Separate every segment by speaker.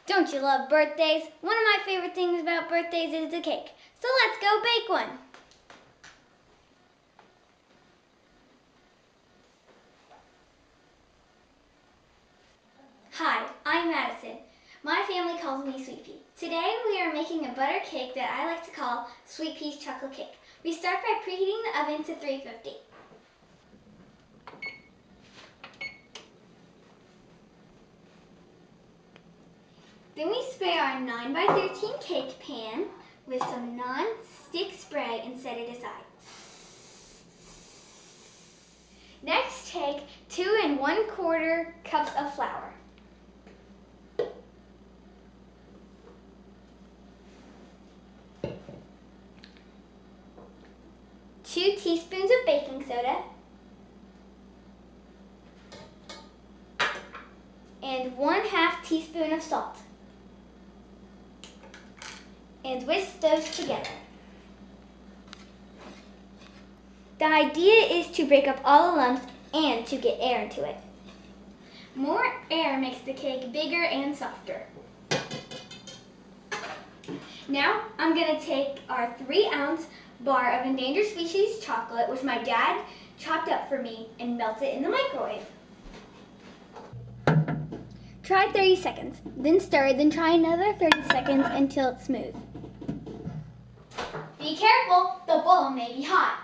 Speaker 1: Don't you love birthdays? One of my favorite things about birthdays is the cake. So let's go bake one. Hi, I'm Madison. My family calls me Sweet Pea. Today we are making a butter cake that I like to call Sweet Pea's chocolate cake. We start by preheating the oven to 350. Then we spray our 9x13 cake pan with some non-stick spray and set it aside. Next, take 2 1/4 cups of flour. 2 teaspoons of baking soda and 1/2 teaspoon of salt. And whisk those together. The idea is to break up all the lumps and to get air into it. More air makes the cake bigger and softer. Now I'm going to take our 3-ounce bar of endangered species chocolate, which my dad chopped up for me, and melt it in the microwave. Try 30 seconds, then stir, then try another 30 seconds until it's smooth. Be careful, the bowl may be hot.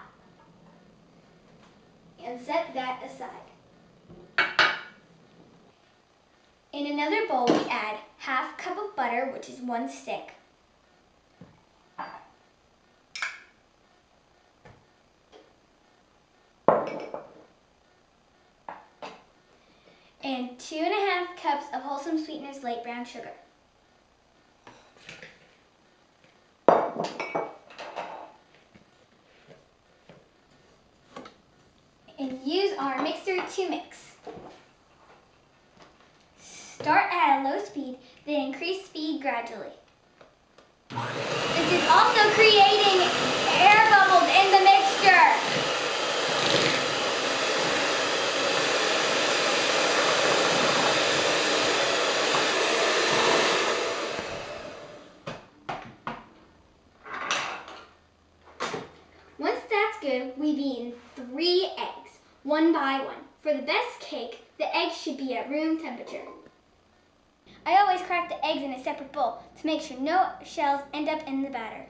Speaker 1: And set that aside. In another bowl, we add 1/2 cup of butter, which is 1 stick. And 2 1/2 cups of Wholesome Sweeteners light brown sugar. And use our mixer to mix. Start at a low speed, then increase speed gradually. This is also creating air bubbles in the mixture. Once that's good, we beat in 3 eggs, 1 by 1. For the best cake, the eggs should be at room temperature. I always crack the eggs in a separate bowl to make sure no shells end up in the batter.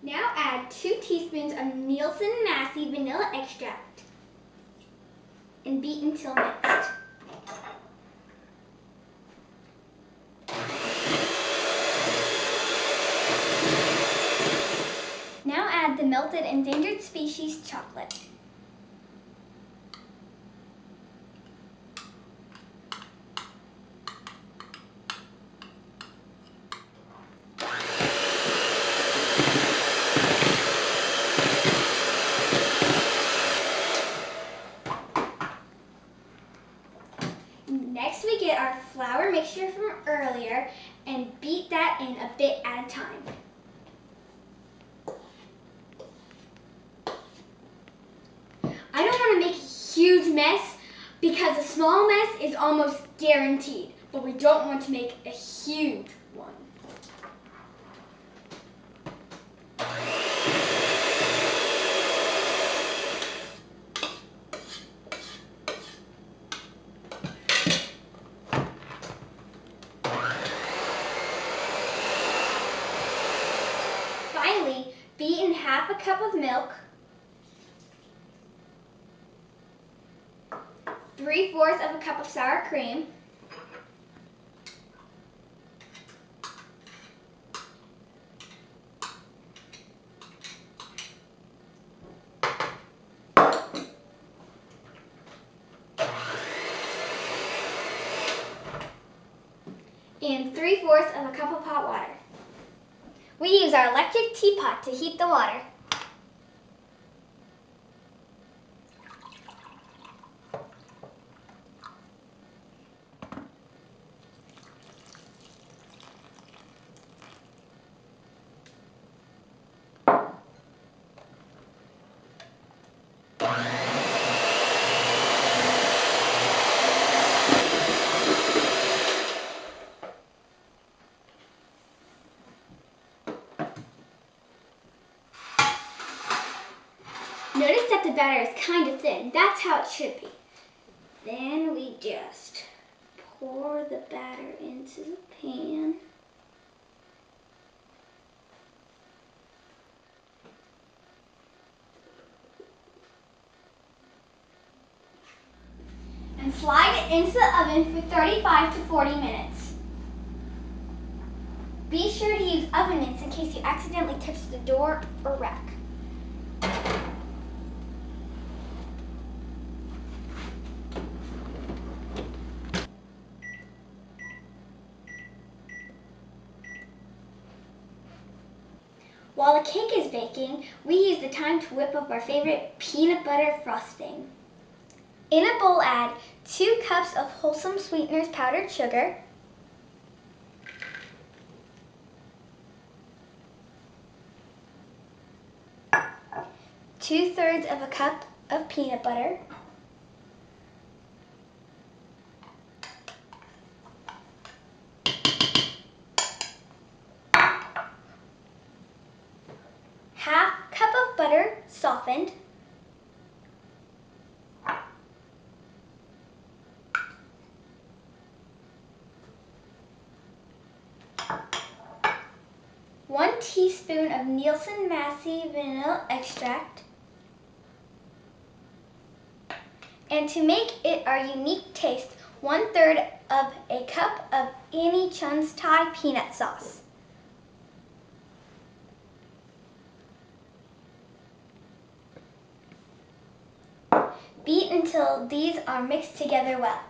Speaker 1: Now add 2 teaspoons of Nielsen-Massey vanilla extract and beat until mixed. Now add the melted endangered species chocolate. Next we get our flour mixture from earlier and beat that in a bit at a time. I don't want to make a huge mess because a small mess is almost guaranteed, but we don't want to make a huge one. Finally, beat in 1/2 cup of milk, 3/4 cup of sour cream, and 3/4 of a cup of hot water. We use our electric teapot to heat the water. Notice that the batter is kind of thin. That's how it should be. Then we just pour the batter into the pan. And slide it into the oven for 35 to 40 minutes. Be sure to use oven mitts in case you accidentally touch the door or rack. While the cake is baking, we use the time to whip up our favorite peanut butter frosting. In a bowl, add 2 cups of wholesome sweeteners powdered sugar, 2/3 of a cup of peanut butter, 1/2 cup of butter softened, 1 teaspoon of Nielsen-Massey vanilla extract, and to make it our unique taste, 1/3 of a cup of Annie Chun's Thai peanut sauce. Beat until these are mixed together well.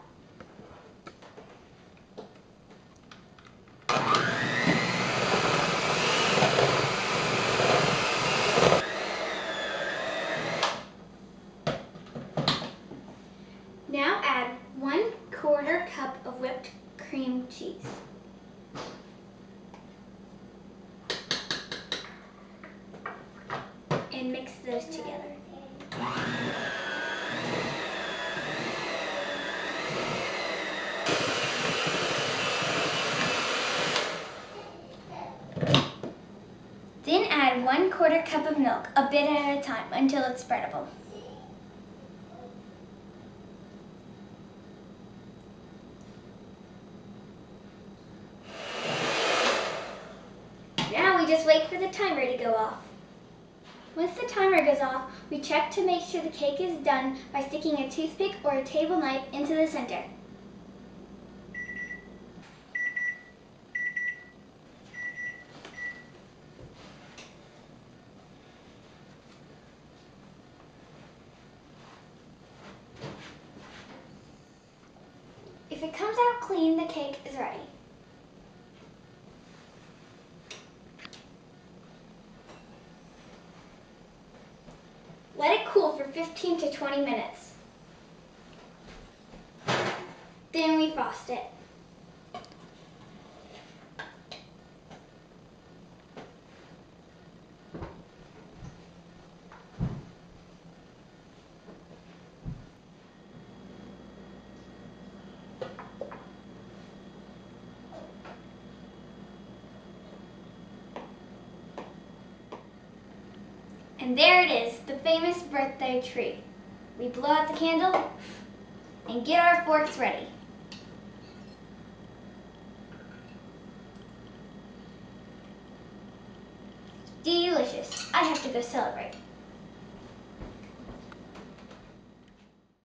Speaker 1: Now add 1/4 cup of whipped cream cheese. And mix those together. Then add 1/4 cup of milk, a bit at a time, until it's spreadable. Now we just wait for the timer to go off. Once the timer goes off, we check to make sure the cake is done by sticking a toothpick or a table knife into the center. If it comes out clean, the cake is ready. Let it cool for 15 to 20 minutes. Then we frost it. And there it is, the famous birthday treat. We blow out the candle and get our forks ready. Delicious. I have to go celebrate.